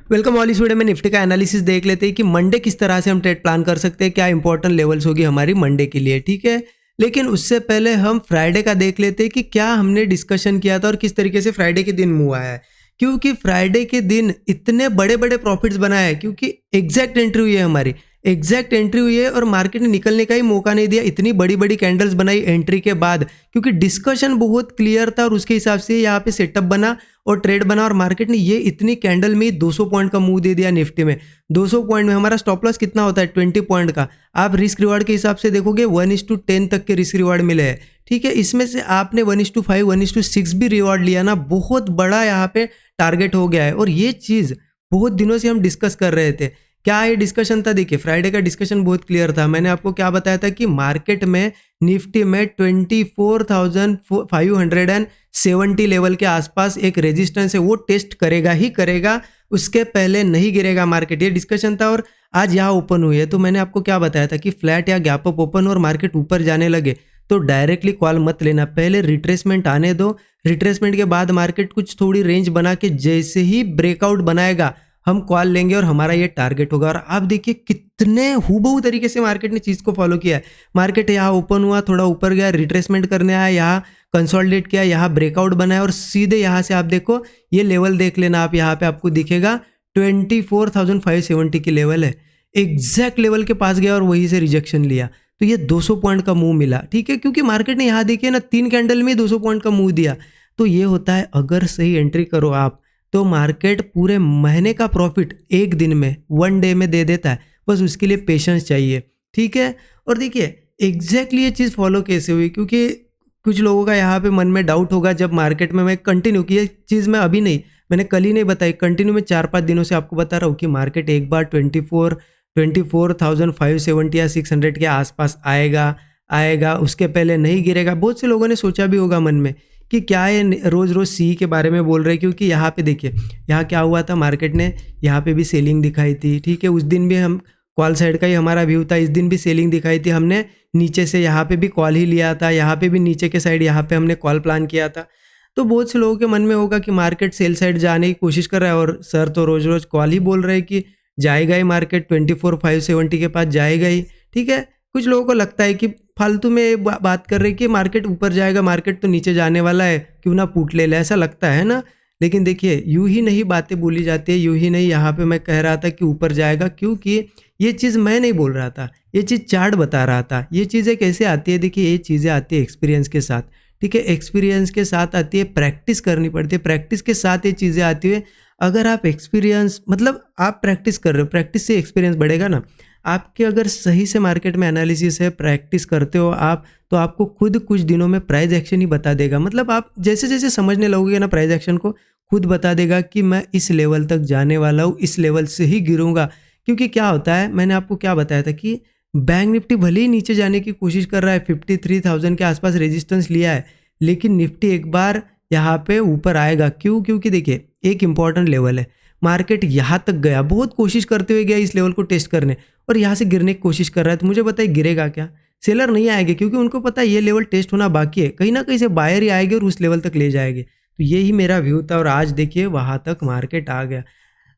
Welcome all. इस video में Nifty का एनालिसिस देख लेते हैं कि मंडे किस तरह से हम ट्रेड प्लान कर सकते हैं, क्या इंपॉर्टेंट लेवल्स होगी हमारी मंडे के लिए, ठीक है। लेकिन उससे पहले हम फ्राइडे का देख लेते हैं कि क्या हमने डिस्कशन किया था और किस तरीके से फ्राइडे के दिन मूव आया है। क्योंकि फ्राइडे के दिन इतने बड़े बड़े प्रॉफिट्स बनाए हैं, क्योंकि एग्जैक्ट एंट्री हुई है हमारी, एग्जैक्ट एंट्री हुई है और मार्केट ने निकलने का ही मौका नहीं दिया। इतनी बड़ी बड़ी कैंडल्स बनाई एंट्री के बाद, क्योंकि डिस्कशन बहुत क्लियर था और उसके हिसाब से यहाँ पे सेटअप बना और ट्रेड बना और मार्केट ने ये इतनी कैंडल में 200 पॉइंट का मूव दे दिया निफ्टी में। 200 पॉइंट में हमारा स्टॉप लॉस कितना होता है 20 पॉइंट का। आप रिस्क रिवार्ड के हिसाब से देखोगे 1:10 तक के रिस्क रिवार्ड मिले हैं, ठीक है। इसमें से आपने 1:5 1:6 भी रिवार्ड लिया ना, बहुत बड़ा यहाँ पे टारगेट हो गया है। और ये चीज़ बहुत दिनों से हम डिस्कस कर रहे थे। क्या ये डिस्कशन था? देखिए फ्राइडे का डिस्कशन बहुत क्लियर था। मैंने आपको क्या बताया था कि मार्केट में निफ्टी में 24,570 लेवल के आसपास एक रेजिस्टेंस है, वो टेस्ट करेगा ही करेगा, उसके पहले नहीं गिरेगा मार्केट। ये डिस्कशन था और आज यहाँ ओपन हुई है। तो मैंने आपको क्या बताया था कि फ्लैट या गैप अप ओपन और मार्केट ऊपर जाने लगे तो डायरेक्टली कॉल मत लेना, पहले रिट्रेसमेंट आने दो। रिट्रेसमेंट के बाद मार्केट कुछ थोड़ी रेंज बना के जैसे ही ब्रेकआउट बनाएगा हम कॉल लेंगे और हमारा ये टारगेट होगा। और आप देखिए कितने हूबहू तरीके से मार्केट ने चीज़ को फॉलो किया है। मार्केट यहाँ ओपन हुआ, थोड़ा ऊपर गया, रिट्रेसमेंट करने आया, यहाँ कंसोलिडेट किया, यहाँ ब्रेकआउट बनाया और सीधे यहाँ से आप देखो ये लेवल देख लेना आप, यहाँ पे आपको दिखेगा 24,570 की लेवल है। एग्जैक्ट लेवल के पास गया और वहीं से रिजेक्शन लिया, तो ये 200 पॉइंट का मूव मिला, ठीक है। क्योंकि मार्केट ने यहाँ देखिए ना 3 कैंडल में 200 पॉइंट का मूव दिया। तो ये होता है अगर सही एंट्री करो आप तो मार्केट पूरे महीने का प्रॉफिट एक दिन में, 1 डे में दे देता है। बस उसके लिए पेशेंस चाहिए, ठीक है। और देखिए एग्जैक्टली ये चीज़ फॉलो कैसे हुई, क्योंकि कुछ लोगों का यहाँ पे मन में डाउट होगा जब मार्केट में मैं कंटिन्यू की, ये चीज़ मैं अभी नहीं, मैंने कल ही नहीं बताई, कंटिन्यू मैं 4-5 दिनों से आपको बता रहा हूँ कि मार्केट एक बार 24,570 या 600 के आसपास आएगा, उसके पहले नहीं गिरेगा। बहुत से लोगों ने सोचा भी होगा मन में कि क्या ये रोज़ रोज़ सी के बारे में बोल रहे हैं, क्योंकि यहाँ पे देखिए यहाँ क्या हुआ था, मार्केट ने यहाँ पे भी सेलिंग दिखाई थी, ठीक है। उस दिन भी हम कॉल साइड का ही हमारा व्यू था, इस दिन भी सेलिंग दिखाई थी, हमने नीचे से यहाँ पे भी कॉल ही लिया था, यहाँ पे भी नीचे के साइड यहाँ पे हमने कॉल प्लान किया था। तो बहुत से लोगों के मन में होगा कि मार्केट सेल साइड जाने की कोशिश कर रहा है और सर तो रोज़ रोज़ कॉल ही बोल रहे हैं कि जाएगा ही मार्केट 24,570 के पास जाएगा ही, ठीक है। कुछ लोगों को लगता है कि फालतू में बात कर रहे हैं कि मार्केट ऊपर जाएगा, मार्केट तो नीचे जाने वाला है, क्यों ना पुट ले ले, ऐसा लगता है ना। लेकिन देखिए यूं ही नहीं बातें बोली जाती है, यूं ही नहीं यहाँ पे मैं कह रहा था कि ऊपर जाएगा, क्योंकि ये चीज़ मैं नहीं बोल रहा था, ये चीज़ चार्ट बता रहा था। ये चीज़ें कैसे आती है? देखिए ये चीज़ें आती है एक्सपीरियंस के साथ, ठीक है। एक्सपीरियंस के साथ आती है, प्रैक्टिस करनी पड़ती है, प्रैक्टिस के साथ ये चीज़ें आती है। अगर आप एक्सपीरियंस मतलब आप प्रैक्टिस कर रहे हो, प्रैक्टिस से एक्सपीरियंस बढ़ेगा ना। आपके अगर सही से मार्केट में एनालिसिस है, प्रैक्टिस करते हो आप, तो आपको खुद कुछ दिनों में प्राइस एक्शन ही बता देगा। मतलब आप जैसे जैसे समझने लगोगे ना प्राइस एक्शन को, खुद बता देगा कि मैं इस लेवल तक जाने वाला हूँ, इस लेवल से ही गिरूंगा। क्योंकि क्या होता है, मैंने आपको क्या बताया था कि बैंक निफ्टी भले ही नीचे जाने की कोशिश कर रहा है, 53,000 के आसपास रेजिस्टेंस लिया है, लेकिन निफ्टी एक बार यहाँ पे ऊपर आएगा। क्यों? क्योंकि देखिए एक इंपॉर्टेंट लेवल है, मार्केट यहाँ तक गया, बहुत कोशिश करते हुए गया इस लेवल को टेस्ट करने, और यहाँ से गिरने की कोशिश कर रहा है। तो मुझे बताइए गिरेगा क्या? सेलर नहीं आएंगे, क्योंकि उनको पता है ये लेवल टेस्ट होना बाकी है, कहीं ना कहीं से बायर ही आएंगे और उस लेवल तक ले जाएंगे। तो यही मेरा व्यू था और आज देखिए वहाँ तक मार्केट आ गया।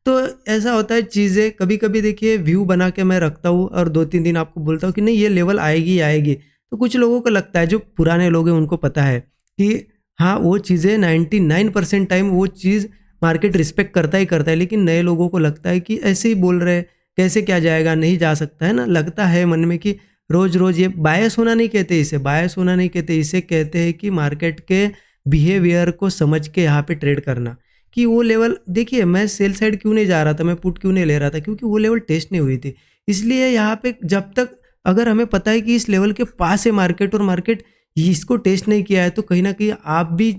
तो ऐसा होता है चीज़ें, कभी कभी देखिए व्यू बना के मैं रखता हूँ और 2-3 दिन आपको बोलता हूँ कि नहीं ये लेवल आएगी आएगी। तो कुछ लोगों को लगता है, जो पुराने लोग हैं उनको पता है कि हाँ वो चीज़ें 99% टाइम वो चीज़ मार्केट रिस्पेक्ट करता ही करता है। लेकिन नए लोगों को लगता है कि ऐसे ही बोल रहे हैं, कैसे क्या जाएगा, नहीं जा सकता है ना, लगता है मन में कि रोज़ रोज़। ये बायस होना नहीं कहते, इसे बायस होना नहीं कहते, इसे कहते हैं कि मार्केट के बिहेवियर को समझ के यहाँ पे ट्रेड करना। कि वो लेवल देखिए, मैं सेल साइड क्यों नहीं जा रहा था, मैं पुट क्यों नहीं ले रहा था, क्योंकि वो लेवल टेस्ट नहीं हुई थी। इसलिए यहाँ पे जब तक अगर हमें पता है कि इस लेवल के पास है मार्केट और मार्केट इसको टेस्ट नहीं किया है, तो कहीं ना कहीं आप भी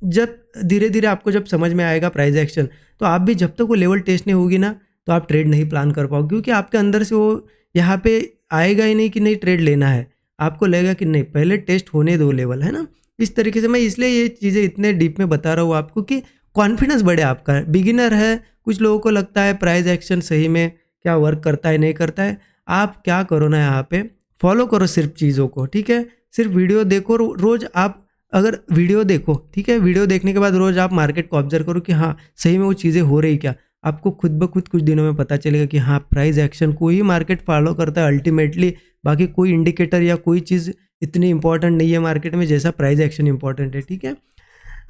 जब धीरे धीरे आपको जब समझ में आएगा प्राइस एक्शन, तो आप भी जब तक वो लेवल टेस्ट नहीं होगी ना, तो आप ट्रेड नहीं प्लान कर पाओगे। क्योंकि आपके अंदर से वो यहाँ पे आएगा ही नहीं कि नहीं ट्रेड लेना है, आपको लगेगा कि नहीं पहले टेस्ट होने दो लेवल, है ना। इस तरीके से मैं इसलिए ये चीज़ें इतने डीप में बता रहा हूँ आपको कि कॉन्फिडेंस बढ़े आपका। बिगिनर है, कुछ लोगों को लगता है प्राइस एक्शन सही में क्या वर्क करता है नहीं करता है। आप क्या करो ना, यहाँ पे फॉलो करो सिर्फ चीज़ों को, ठीक है। सिर्फ वीडियो देखो, रोज़ आप अगर वीडियो देखो, ठीक है, वीडियो देखने के बाद रोज़ आप मार्केट को ऑब्जर्व करो कि हाँ सही में वो चीज़ें हो रही क्या। आपको खुद ब खुद कुछ दिनों में पता चलेगा कि हाँ, प्राइस एक्शन को ही मार्केट फॉलो करता है अल्टीमेटली। बाकी कोई इंडिकेटर या कोई चीज़ इतनी इंपॉर्टेंट नहीं है मार्केट में जैसा प्राइस एक्शन इंपॉर्टेंट है, ठीक है।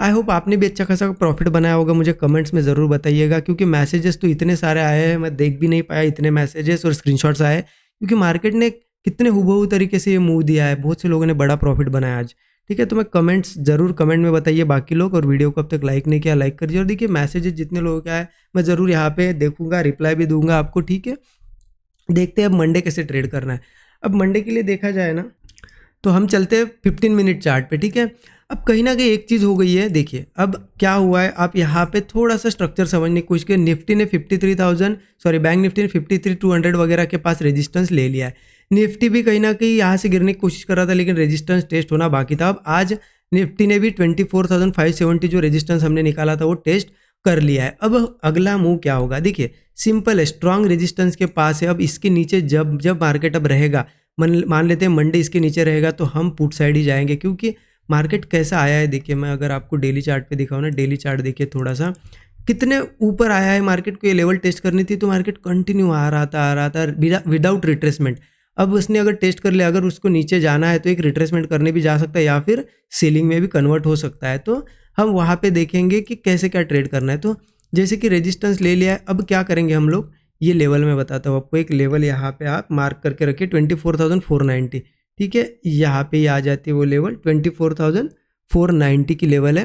आई होप आपने भी अच्छा खासा प्रॉफिट बनाया होगा, मुझे कमेंट्स में ज़रूर बताइएगा, क्योंकि मैसेजेस तो इतने सारे आए हैं, मैं देख भी नहीं पाया इतने मैसेजेस और स्क्रीनशॉट्स आए, क्योंकि मार्केट ने कितने हुबहू तरीके से ये मूव दिया है, बहुत से लोगों ने बड़ा प्रॉफिट बनाया आज, ठीक है। तो मैं कमेंट्स ज़रूर कमेंट में बताइए बाकी लोग, और वीडियो को अब तक लाइक नहीं किया लाइक करिए। और देखिए मैसेजेस जितने लोगों के आए मैं ज़रूर यहाँ पे देखूंगा, रिप्लाई भी दूंगा आपको, ठीक है। देखते हैं अब मंडे कैसे ट्रेड करना है। अब मंडे के लिए देखा जाए ना, तो हम चलते हैं 15 मिनट चार्ट पे, ठीक है। अब कहीं ना कहीं एक चीज़ हो गई है, देखिए अब क्या हुआ है, आप यहाँ पे थोड़ा सा स्ट्रक्चर समझने की कोशिश करिए। निफ्टी ने 53,000 सॉरी बैंक निफ्टी ने 53,200 वगैरह के पास रेजिस्टेंस ले लिया है। निफ्टी भी कहीं ना कहीं यहाँ से गिरने की कोशिश कर रहा था, लेकिन रेजिस्टेंस टेस्ट होना बाकी था। अब आज निफ्टी ने भी 24,570 जो रेजिस्टेंस हमने निकाला था वो टेस्ट कर लिया है। अब अगला मूव क्या होगा, देखिए सिंपल है, स्ट्रॉन्ग रेजिस्टेंस के पास है। अब इसके नीचे जब मार्केट अब रहेगा, मान लेते हैं मंडे इसके नीचे रहेगा, तो हम पुट साइड ही जाएंगे, क्योंकि मार्केट कैसा आया है देखिए। मैं अगर आपको डेली चार्ट पे दिखाऊँ ना, डेली चार्ट देखिए थोड़ा सा, कितने ऊपर आया है। मार्केट को ये लेवल टेस्ट करनी थी तो मार्केट कंटिन्यू आ रहा था विदाउट रिट्रेसमेंट। अब उसने अगर टेस्ट कर लिया, अगर उसको नीचे जाना है तो एक रिट्रेसमेंट करने भी जा सकता है, या फिर सेलिंग में भी कन्वर्ट हो सकता है। तो हम वहाँ पे देखेंगे कि कैसे क्या ट्रेड करना है। तो जैसे कि रेजिस्टेंस ले लिया है, अब क्या करेंगे हम लोग, ये लेवल मैं बताता हूँ आपको। एक लेवल यहाँ पे आप मार्क करके रखिए 24,490, ठीक है। यहाँ पे आ जाती है वो लेवल 24,490 की लेवल है,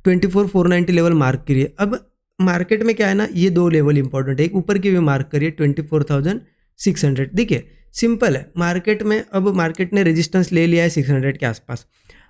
24,490 लेवल मार्क करिए। अब मार्केट में क्या है ना, ये दो लेवल इंपॉर्टेंट है, एक ऊपर की भी मार्क करिए 24,600। देखिए सिंपल है, मार्केट में अब मार्केट ने रेजिस्टेंस ले लिया है 600 के आसपास।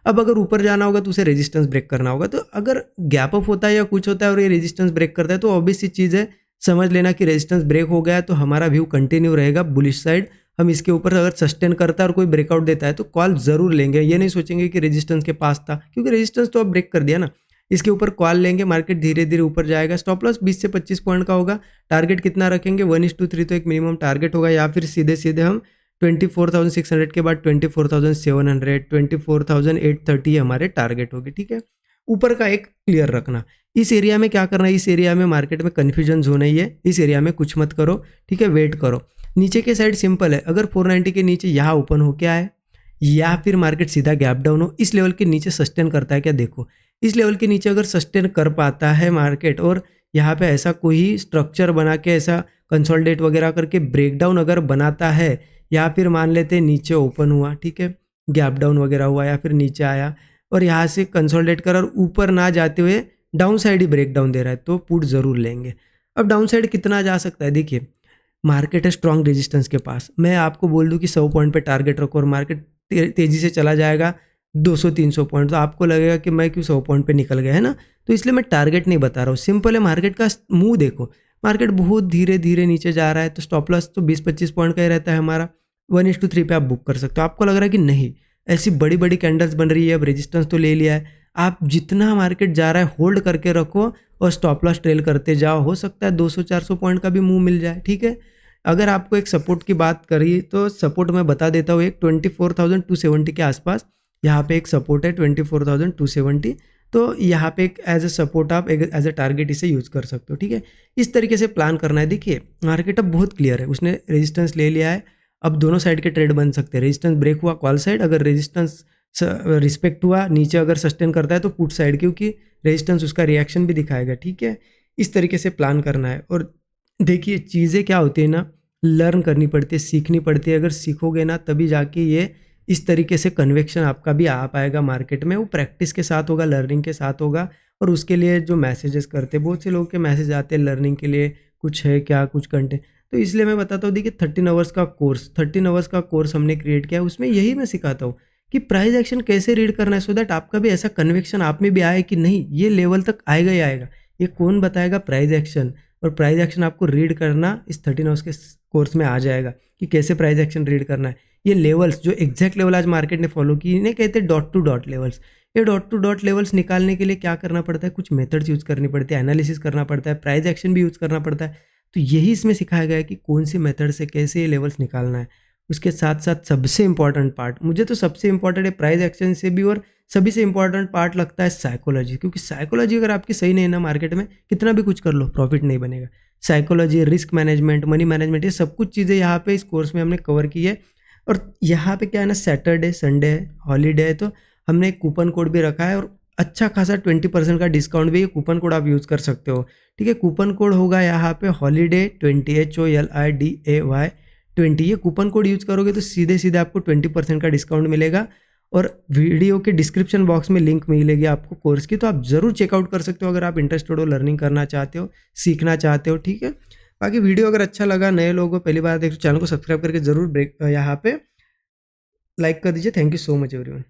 अब अगर ऊपर जाना होगा तो उसे रेजिस्टेंस ब्रेक करना होगा। तो अगर गैप अप होता है या कुछ होता है और ये रेजिस्टेंस ब्रेक करता है, तो ऑब्वियस सी चीज़ है, समझ लेना कि रेजिस्टेंस ब्रेक हो गया है, तो हमारा व्यू कंटिन्यू रहेगा बुलिश साइड। हम इसके ऊपर अगर सस्टेन करता है और कोई ब्रेकआउट देता है तो कॉल जरूर लेंगे, ये नहीं सोचेंगे कि रेजिस्टेंस के पास था, क्योंकि रेजिस्टेंस तो अब ब्रेक कर दिया ना। इसके ऊपर कॉल लेंगे, मार्केट धीरे धीरे ऊपर जाएगा। स्टॉप लॉस 20 से 25 पॉइंट का होगा। टारगेट कितना रखेंगे, 1:3 तो एक मिनिमम टारगेट होगा, या फिर सीधे सीधे हम 24,600 के बाद 24,700, 24,830 हमारे टारगेट होगी, ठीक है। ऊपर का एक क्लियर रखना। इस एरिया में क्या करना है, इस एरिया में मार्केट में कन्फ्यूजन जोन है ये, इस एरिया में कुछ मत करो, ठीक है, वेट करो। नीचे के साइड सिंपल है, अगर 490 के नीचे यहाँ ओपन होके आए या फिर मार्केट सीधा गैप डाउन हो, इस लेवल के नीचे सस्टेन करता है क्या, देखो इस लेवल के नीचे अगर सस्टेन कर पाता है मार्केट, और यहाँ पे ऐसा कोई स्ट्रक्चर बना के ऐसा कंसोलिडेट वगैरह करके ब्रेकडाउन अगर बनाता है, या फिर मान लेते हैं नीचे ओपन हुआ, ठीक है, गैप डाउन वगैरह हुआ, या फिर नीचे आया और यहाँ से कंसोलिडेट कर और ऊपर ना जाते हुए डाउन साइड ही ब्रेक डाउन दे रहा है, तो पुट जरूर लेंगे। अब डाउन साइड कितना जा सकता है, देखिए मार्केट है स्ट्रॉन्ग रेजिस्टेंस के पास। मैं आपको बोल दूं कि 100 पॉइंट पे टारगेट रखो और मार्केट तेजी से चला जाएगा 200-300 पॉइंट, तो आपको लगेगा कि मैं क्यों 100 पॉइंट पे निकल गया, है ना। तो इसलिए मैं टारगेट नहीं बता रहा हूँ, सिंपल है। मार्केट का मुंह देखो, मार्केट बहुत धीरे धीरे नीचे जा रहा है, तो स्टॉप लॉस तो 20-25 पॉइंट का ही रहता है हमारा। 1:3 पे आप बुक कर सकते हो। आपको लग रहा है कि नहीं ऐसी बड़ी बड़ी कैंडल्स बन रही है, अब रेजिस्टेंस तो ले लिया है, आप जितना मार्केट जा रहा है होल्ड करके रखो और स्टॉप लॉस ट्रेल करते जाओ। हो सकता है 200-400 पॉइंट का भी मूव मिल जाए, ठीक है। अगर आपको एक सपोर्ट की बात करी तो सपोर्ट मैं बता देता हूँ, एक 24,270 के आसपास यहाँ पे एक सपोर्ट है 24,270, तो यहाँ पे एक एज ए सपोर्ट आप एज ए टारगेट इसे यूज़ कर सकते हो, ठीक है। इस तरीके से प्लान करना है। देखिए मार्केट अब बहुत क्लियर है, उसने रेजिस्टेंस ले लिया है, अब दोनों साइड के ट्रेड बन सकते हैं। रेजिस्टेंस ब्रेक हुआ कॉल साइड, अगर रेजिस्टेंस रिस्पेक्ट हुआ नीचे अगर सस्टेन करता है तो पुट साइड, क्योंकि रेजिस्टेंस उसका रिएक्शन भी दिखाएगा, ठीक है। इस तरीके से प्लान करना है। और देखिए चीज़ें क्या होती है ना, लर्न करनी पड़ती है, सीखनी पड़ती है। अगर सीखोगे ना तभी जाके ये इस तरीके से कन्विक्शन आपका भी आ पाएगा मार्केट में। वो प्रैक्टिस के साथ होगा, लर्निंग के साथ होगा। और उसके लिए जो मैसेजेस करते हैं, बहुत से लोग के मैसेज आते हैं लर्निंग के लिए, कुछ है क्या, कुछ कंटेंट, तो इसलिए मैं बताता हूँ। देखिए 13 आवर्स का कोर्स, 13 आवर्स का कोर्स हमने क्रिएट किया है, उसमें यही मैं सिखाता हूँ कि प्राइस एक्शन कैसे रीड करना है, सो दैट आपका भी ऐसा कन्विक्शन आप में भी आए कि नहीं ये लेवल तक आएगा ही आएगा। ये कौन बताएगा, प्राइस एक्शन। और प्राइस एक्शन आपको रीड करना इस 13 आवर्स के कोर्स में आ जाएगा कि कैसे प्राइस एक्शन रीड करना है। ये लेवल्स जो एग्जैक्ट लेवल आज मार्केट ने फॉलो की, इन्हें कहते हैं डॉट टू डॉट लेवल्स। ये डॉट टू डॉट लेवल्स निकालने के लिए क्या करना पड़ता है, कुछ मेथड्स यूज़ करनी पड़ती है, एनालिसिस करना पड़ता है, प्राइस एक्शन भी यूज़ करना पड़ता है। तो यही इसमें सिखाया गया है कि कौन सी मेथड से कैसे ये लेवल्स निकालना है। उसके साथ साथ सबसे इम्पॉर्टेंट पार्ट, मुझे तो सबसे इम्पॉर्टेंट है प्राइस एक्शन से भी, और सभी से इम्पॉर्टेंट पार्ट लगता है साइकोलॉजी, क्योंकि साइकोलॉजी अगर आपकी सही नहीं है ना मार्केट में, कितना भी कुछ कर लो प्रॉफिट नहीं बनेगा। Psychology, risk management, money management, ये सब कुछ चीज़ें यहाँ पे इस कोर्स में हमने कवर की है। और यहाँ पे क्या है ना, सैटरडे संडे है, हॉलीडे है, तो हमने एक कूपन कोड भी रखा है, और अच्छा खासा 20% का डिस्काउंट भी, ये कूपन कोड आप यूज़ कर सकते हो। ठीक है, कूपन कोड होगा यहाँ पे holiday20, HOLIDAY20। ये कूपन कोड यूज़ करोगे तो सीधे सीधे आपको 20% का डिस्काउंट मिलेगा, और वीडियो के डिस्क्रिप्शन बॉक्स में लिंक मिलेगी आपको कोर्स की, तो आप ज़रूर चेकआउट कर सकते हो अगर आप इंटरेस्टेड हो, लर्निंग करना चाहते हो, सीखना चाहते हो। ठीक है, बाकी वीडियो अगर अच्छा लगा, नए लोगों को पहली बार देख, चैनल को सब्सक्राइब करके ज़रूर यहाँ पे लाइक कर दीजिए। Thank you so much everyone.